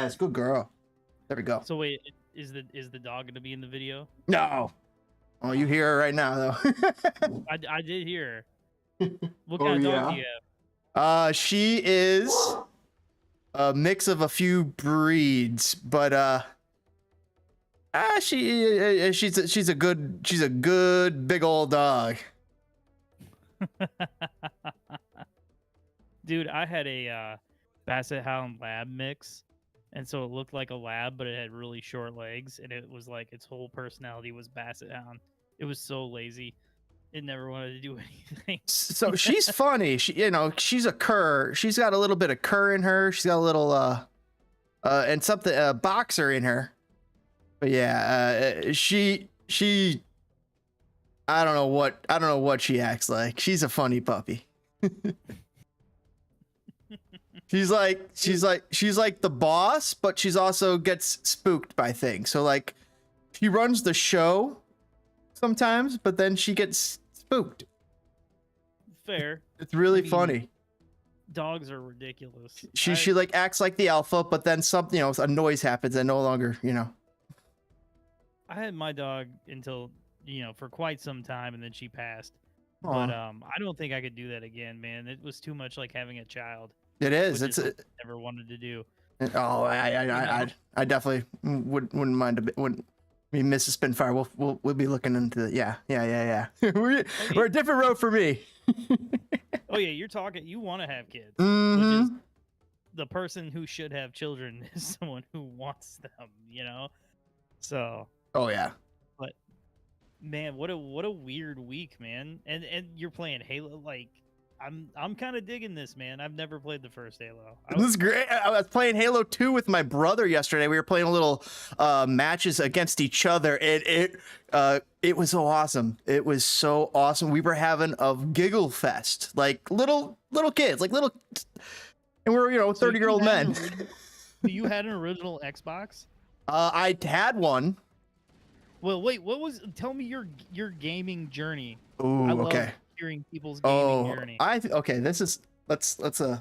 Yes, good girl. There we go. So wait, is the dog gonna be in the video? No. Oh, you hear her right now though. I did hear her. What kind of dog do you have? She is a mix of a few breeds, but she's a good big old dog. Dude, I had a Basset Hound Lab mix, and so it looked like a lab, but it had really short legs, and it was like its whole personality was Basset Hound. It was so lazy. It never wanted to do anything. So she's funny. She's a cur. She's got a little bit of cur in her. She's got a little and something boxer in her. But yeah, she I don't know what she acts like. She's a funny puppy. she's like the boss, but she's also gets spooked by things. So like she runs the show sometimes, but then she gets spooked. Fair. It's really funny. Dogs are ridiculous. She like acts like the alpha, but then something, a noise happens and no longer, I had my dog until, for quite some time, and then she passed. Aww. But I don't think I could do that again, man. It was too much like having a child. It is. It's never wanted to do. Oh, I definitely wouldn't mind a bit. Wouldn't. I mean, Mrs. Spinfire, we'll be looking into the, yeah. We're a different road for me. Oh yeah, you want to have kids, Mm-hmm. which is the person who should have children is someone who wants them, So. Oh yeah. But man, what a weird week, man. And you're playing Halo. Like, I'm kind of digging this, man. I've never played the first Halo. This is great. I was playing Halo 2 with my brother yesterday. We were playing a little matches against each other, and it was so awesome. It was so awesome. We were having a giggle fest, like little kids, and we're 30-year-old men. You had an original Xbox? I had one. Well, wait. Tell me your gaming journey. Ooh, I love okay. hearing people's gaming journey. Okay. This is let's I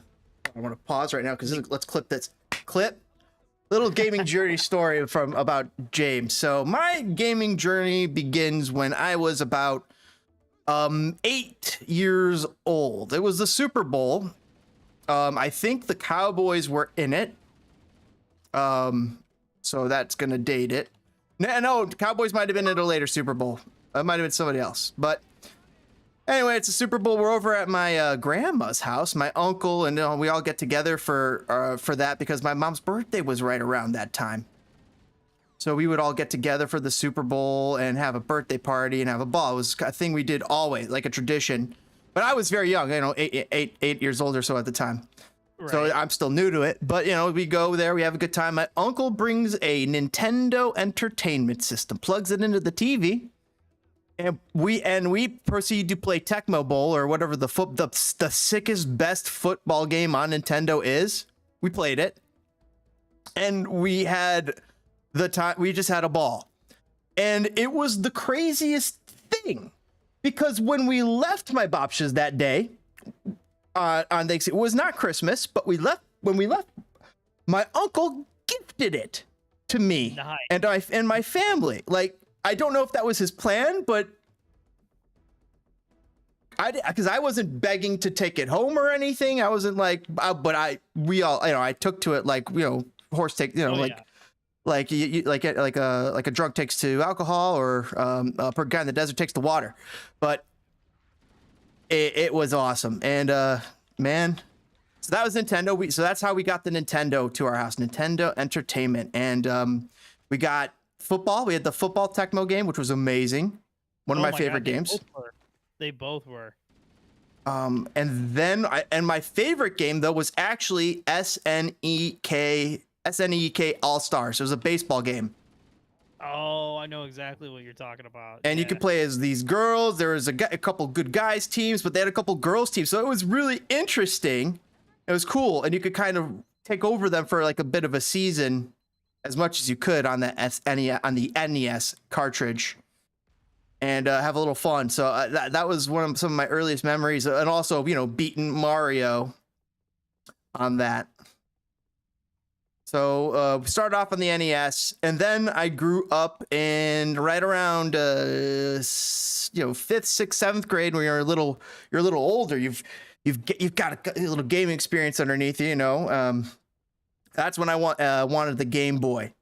want to pause right now because let's clip this little gaming journey story about James. So my gaming journey begins when I was about 8 years old. It was the Super Bowl. I think the Cowboys were in it. So that's gonna date it. No, Cowboys might have been at a later Super Bowl. It might have been somebody else. But anyway, it's a Super Bowl. We're over at my grandma's house, my uncle, and we all get together for that because my mom's birthday was right around that time. So we would all get together for the Super Bowl and have a birthday party and have a ball. It was a thing we did always, like a tradition. But I was very young, 8 years old or so at the time. Right. So I'm still new to it, but we go there, we have a good time. My uncle brings a Nintendo Entertainment System, plugs it into the TV, and we proceed to play Tecmo Bowl or whatever the sickest, best football game on Nintendo is. We played it, and we had the time. We just had a ball, and it was the craziest thing because when we left my bopshas that day. On Thanksgiving. It was not Christmas, but when we left, my uncle gifted it to me. Nice. and my family. Like, I don't know if that was his plan, but because I wasn't begging to take it home or anything. I wasn't like, but I took to it like, horse take, like a drunk takes to alcohol or a guy in the desert takes to water, but. It was awesome. And man, so that was Nintendo. So that's how we got the Nintendo to our house, Nintendo Entertainment. And we got football. We had the football Tecmo game, which was amazing. One of my favorite games. They both were. And then my favorite game though was actually SNEK All Stars. It was a baseball game. Oh, I know exactly what you're talking about. And you could play as these girls. There was a couple good guys teams, but they had a couple girls teams. So it was really interesting. It was cool. And you could kind of take over them for like a bit of a season as much as you could on the NES cartridge and have a little fun. So that was some of my earliest memories. And also, beating Mario on that. So we started off on the NES, and then I grew up in right around fifth, sixth, seventh grade, when you're a little older. You've got a little gaming experience underneath you. That's when I wanted the Game Boy,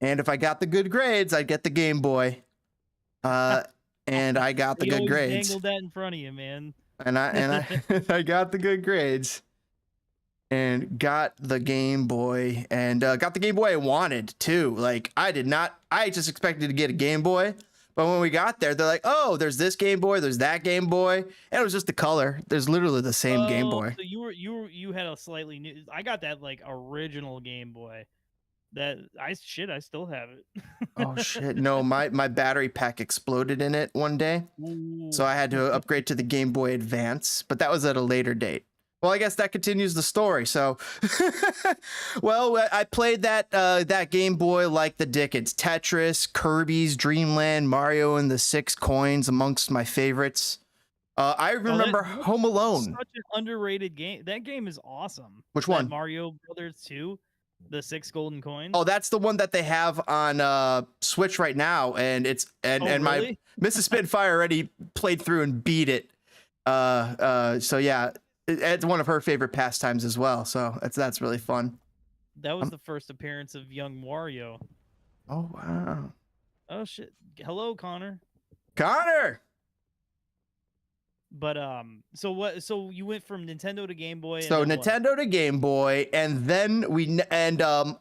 and if I got the good grades, I'd get the Game Boy. And I got the good grades. Dangled that in front of you, man. And I I got the good grades. And got the Game Boy, and got the Game Boy I wanted too. Like I just expected to get a Game Boy, but when we got there, they're like, "Oh, there's this Game Boy, there's that Game Boy," and it was just the color. There's literally the same Game Boy. So you had a slightly new. I got that like original Game Boy. That I still have it. Oh shit! No, my battery pack exploded in it one day, so I had to upgrade to the Game Boy Advance. But that was at a later date. Well, I guess that continues the story. So, well, I played that Game Boy like the Dickens. Tetris, Kirby's Dreamland, Mario and the Six Coins amongst my favorites. I remember Home Alone. Such an underrated game. That game is awesome. Which one? Mario Brothers 2, the 6 golden coins. Oh, that's the one that they have on Switch right now, and it's really? My Mrs. Spitfire already played through and beat it. So yeah. It's one of her favorite pastimes as well, so that's really fun. That was the first appearance of young Wario. Oh wow! Oh shit! Hello, Connor. Connor. But so you went from Nintendo to Game Boy. So Nintendo to Game Boy, and then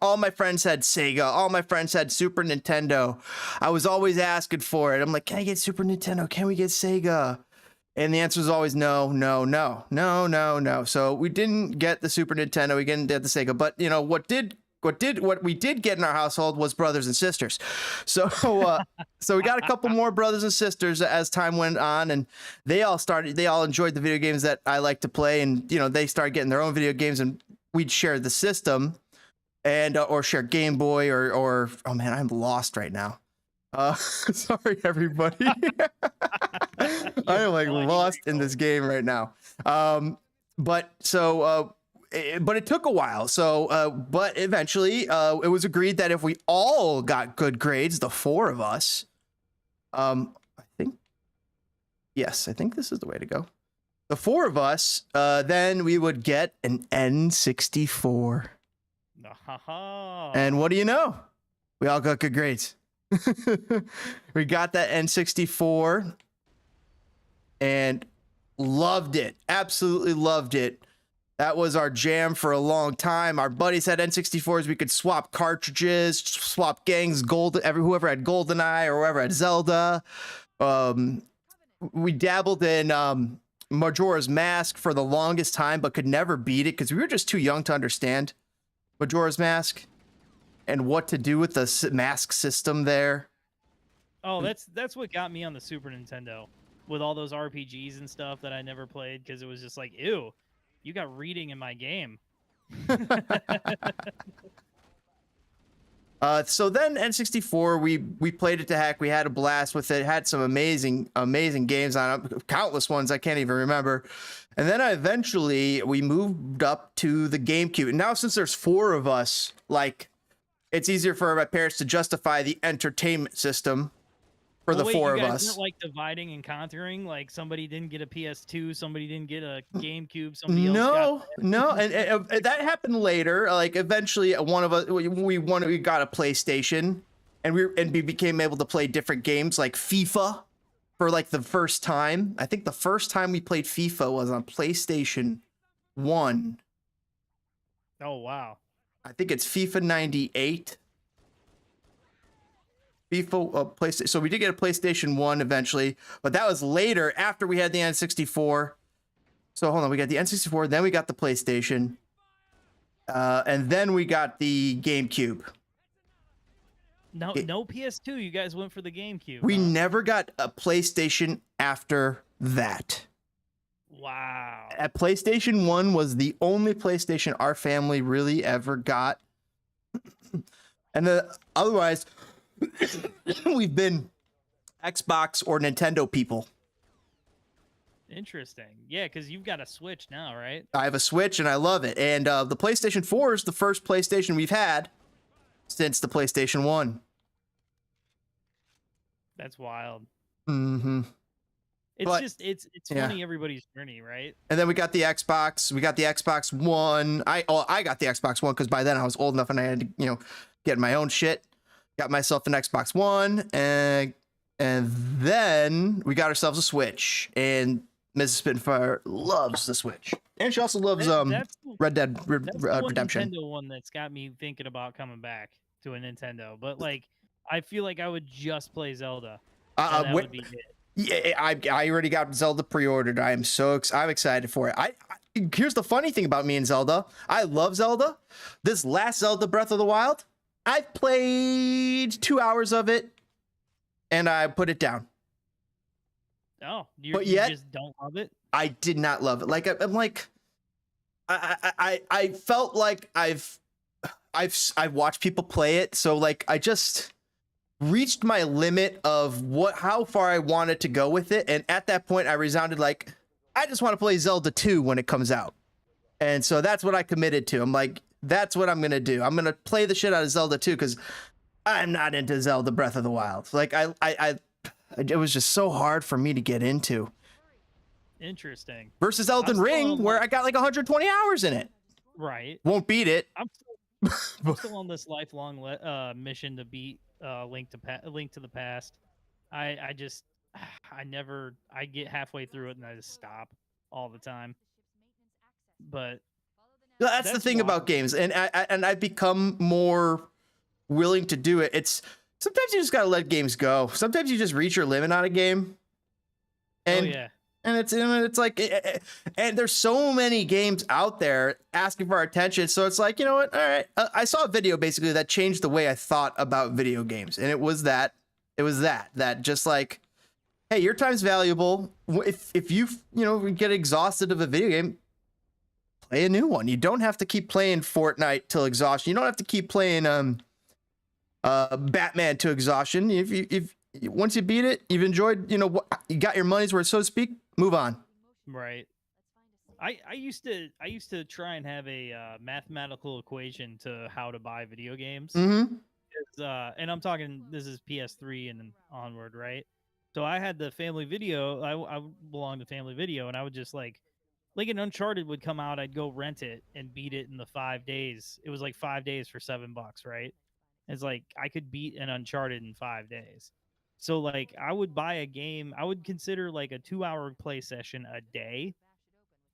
all my friends had Sega. All my friends had Super Nintendo. I was always asking for it. I'm like, can I get Super Nintendo? Can we get Sega? And the answer is always no. So we didn't get the Super Nintendo. We didn't get the Sega. But what we did get in our household was brothers and sisters. So so we got a couple more brothers and sisters as time went on, and they all enjoyed the video games that I like to play, and they started getting their own video games, and we'd share the system, and or share Game Boy or oh man, I'm lost right now. Sorry everybody. I am like lost in this game right now. But it took a while. So but eventually it was agreed that if we all got good grades, the 4 of us, I think this is the way to go. The 4 of us, then we would get an N64. And what do you know? We all got good grades. We got that N64 and loved it. Absolutely loved it. That was our jam for a long time. Our buddies had N64s. We could swap cartridges, swap gangs, whoever had GoldenEye or whoever had Zelda. We dabbled in Majora's Mask for the longest time, but could never beat it because we were just too young to understand Majora's Mask and what to do with the mask system there. Oh, that's what got me on the Super Nintendo with all those RPGs and stuff that I never played because it was just like, ew, you got reading in my game. So then N64, we played it to heck. We had a blast with it. Had some amazing games on it, countless ones I can't even remember. And then we moved up to the GameCube. And now since there's 4 of us, like, it's easier for my parents to justify the entertainment system for the 4 of us. Weren't, like, dividing and conquering, like somebody didn't get a PS2, somebody didn't get a GameCube, somebody else got and that happened later. Like eventually, one of us we got a PlayStation, and we became able to play different games like FIFA for like the first time. I think the first time we played FIFA was on PlayStation 1. Oh wow. I think it's FIFA 98. FIFA PlayStation. So we did get a PlayStation 1 eventually, but that was later after we had the N64. So hold on, we got the N64, then we got the PlayStation, and then we got the GameCube. No PS2. You guys went for the GameCube. We never got a PlayStation after that. Wow. At PlayStation 1 was the only PlayStation our family really ever got. And then otherwise, we've been Xbox or Nintendo people. Interesting. Yeah, because you've got a Switch now, right? I have a Switch and I love it. And the PlayStation 4 is the first PlayStation we've had since the PlayStation 1. That's wild. Mm-hmm. It's But, just it's yeah. funny everybody's journey, right? And then we got the Xbox. We got the Xbox One. I got the Xbox One because by then I was old enough and I had to, get my own shit. Got myself an Xbox One, and then we got ourselves a Switch. And Mrs. Spitfire loves the Switch, and she also loves Red Dead That's the one Redemption. Nintendo one that's got me thinking about coming back to a Nintendo. But like, I feel like I would just play Zelda. And that would be it. Yeah, I already got Zelda pre-ordered. I'm excited for it. Here's the funny thing about me and Zelda. I love Zelda. This last Zelda Breath of the Wild, I've played 2 hours of it, and I put it down. Oh, you just don't love it? I did not love it. Like I'm like, I felt like I've watched people play it, so like I just reached my limit of how far I wanted to go with it, and at that point I resounded like I just want to play Zelda 2 when it comes out. And so that's what I committed to. I'm like, that's what I'm gonna do. I'm gonna play the shit out of Zelda 2 because I'm not into Zelda Breath of the Wild. Like it was just so hard for me to get into. Interesting. Versus Elden Ring, where I got like 120 hours in it. Right. Won't beat it. I'm still on this lifelong mission to beat Link to the Past. I get halfway through it and I just stop all the time. But that's the thing about games, and I've become more willing to do it. It's sometimes you just gotta let games go. Sometimes you just reach your limit on a game. And and it's like, and there's so many games out there asking for our attention. So it's like, you know what? All right. I saw a video basically that changed the way I thought about video games. And it was that just like, hey, your time's valuable. If you get exhausted of a video game, play a new one. You don't have to keep playing Fortnite till exhaustion. You don't have to keep playing Batman to exhaustion. If once you beat it, you've enjoyed, you got your money's worth, so to speak, move on. Right. I used to try and have a mathematical equation to how to buy video games. Mm-hmm. And I'm talking, this is PS3 and onward, right? So I had the Family Video. I belonged to Family Video, and I would just like an Uncharted would come out, I'd go rent it and beat it in the 5 days. It was like 5 days for $7, right? It's like I could beat an Uncharted in 5 days. So like I would buy a game, I would consider like a 2-hour play session a day.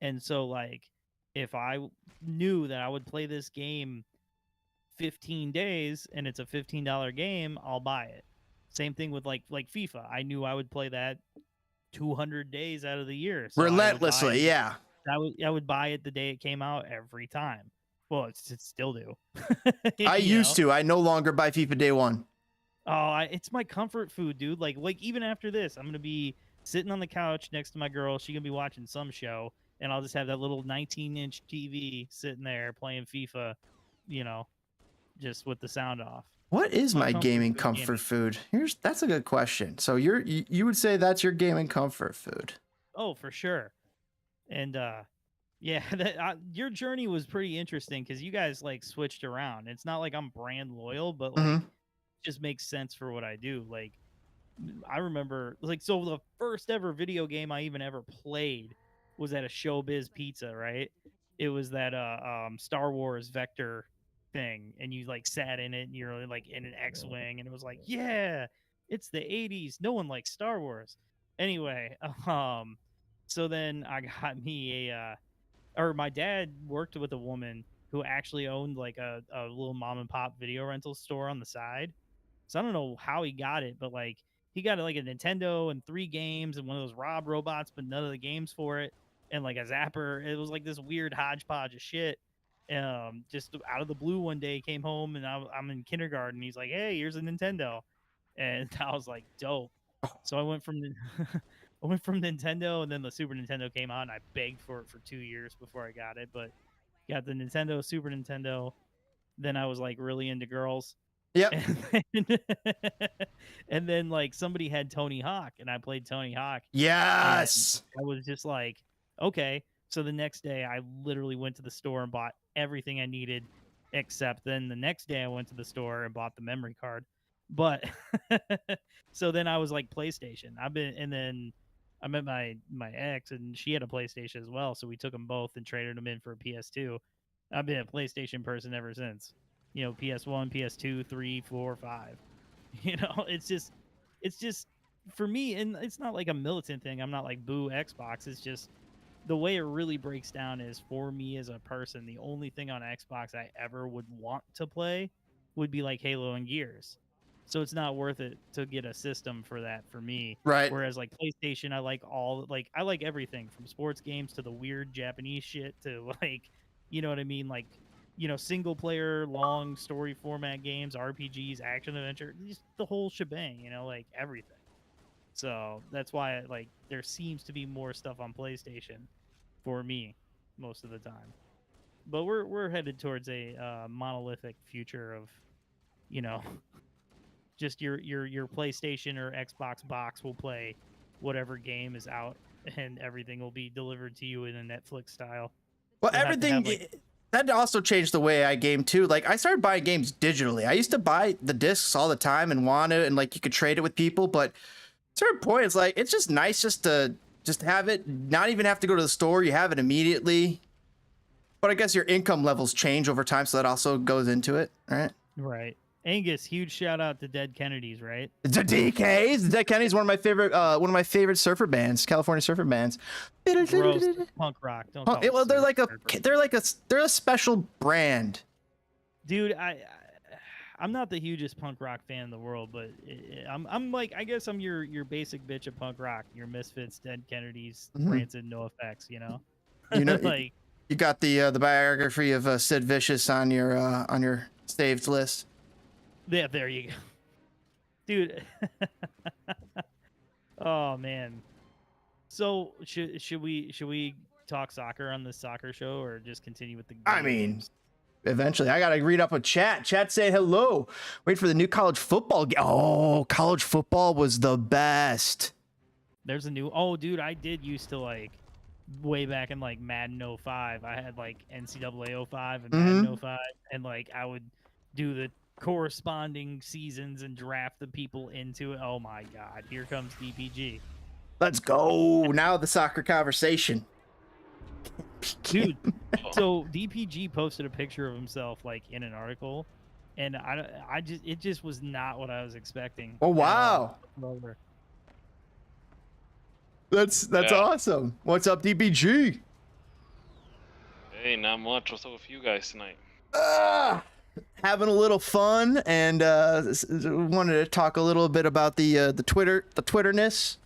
And so like if I knew that I would play this game 15 days and it's a $15 game, I'll buy it. Same thing with like FIFA. I knew I would play that 200 days out of the year. So relentlessly, yeah. I would buy it the day it came out every time. Well, it's still do. I used to. I no longer buy FIFA day one. Oh, it's my comfort food, dude. Like even after this, I'm gonna be sitting on the couch next to my girl. She's gonna be watching some show, and I'll just have that little 19-inch TV sitting there playing FIFA, just with the sound off. What is my gaming comfort food? That's a good question. So you would say that's your gaming comfort food? Oh, for sure. And yeah, your journey was pretty interesting because you guys like switched around. It's not like I'm brand loyal, but like. Just makes sense for what I do. Like I remember so the first ever video game I even ever played was at a Showbiz Pizza, right? It was that Star Wars Vector thing, and you like sat in it and you're like in an X-Wing, and it was like, yeah, it's the 80s. No one likes Star Wars. Anyway, so then I got me my dad worked with a woman who actually owned like a little mom and pop video rental store on the side. So I don't know how he got it, but like he got like a Nintendo and 3 games and one of those Rob robots, but none of the games for it, and like a zapper. It was like this weird hodgepodge of shit. Just out of the blue one day, came home and I'm in kindergarten. He's like, "Hey, here's a Nintendo," and I was like, "Dope." So I went from Nintendo, and then the Super Nintendo came out, and I begged for it for 2 years before I got it, but got the Nintendo, Super Nintendo. Then I was like really into girls. Yep. And then like somebody had Tony Hawk, and I played Tony Hawk. Yes. I was just like, okay. So the next day, I literally went to the store and bought everything I needed, except then the next day I went to the store and bought the memory card. But so then I was like PlayStation. And then I met my ex, and she had a PlayStation as well. So we took them both and traded them in for a PS2. I've been a PlayStation person ever since. You know, PS1, PS2, 3, 4, 5. You know, it's just for me, and it's not like a militant thing. I'm not like boo Xbox. It's just the way it really breaks down is, for me as a person, the only thing on Xbox I ever would want to play would be like Halo and Gears. So it's not worth it to get a system for that for me. Right. Whereas like PlayStation, I like everything from sports games to the weird Japanese shit to like, you know what I mean? Like, you know, single player, long story format games, RPGs, action adventure, just the whole shebang, you know, like everything. So that's why like there seems to be more stuff on PlayStation for me most of the time. But we're headed towards a monolithic future of, you know, just your PlayStation or Xbox box will play whatever game is out, and everything will be delivered to you in a Netflix style. Well, You'll have to have, everything that also changed the way I game too. Like I started buying games digitally. I used to buy the discs all the time and want it, and like you could trade it with people. But at a certain point, it's like it's just nice just to have it, not even have to go to the store. You have it immediately. But I guess your income levels change over time, so that also goes into it, right? Right. Angus, huge shout out to Dead Kennedys, right? The DKs. The Dead Kennedys, one of my favorite surfer bands, California surfer bands. Gross, punk rock. Don't call it Well, they're surfer. they're a special brand. Dude, I'm not the hugest punk rock fan in the world, but I'm like, I guess I'm your basic bitch of punk rock. Your Misfits, Dead Kennedys, Rancid, NoFX, you know? You know, like you got the biography of Sid Vicious on your saved list. yeah, there you go. Dude. Oh man. So should we talk soccer on this soccer show, or just continue with the games? I mean, eventually I gotta read up with chat. Chat saying hello. Wait for the new college football game. Oh, college football was the best. There's a new, oh dude, I did used to like way back in like Madden 05. I had like NCAA 05 and Madden 05, and like I would do the corresponding seasons and draft the people into it. Oh my god, here comes DPG. Let's go. Now the soccer conversation. Dude, so DPG posted a picture of himself like in an article, and it just was not what I was expecting. Oh wow. That's awesome. What's up, DPG? Hey, not much. What's up with you guys tonight? Having a little fun, and wanted to talk a little bit about the Twitterness.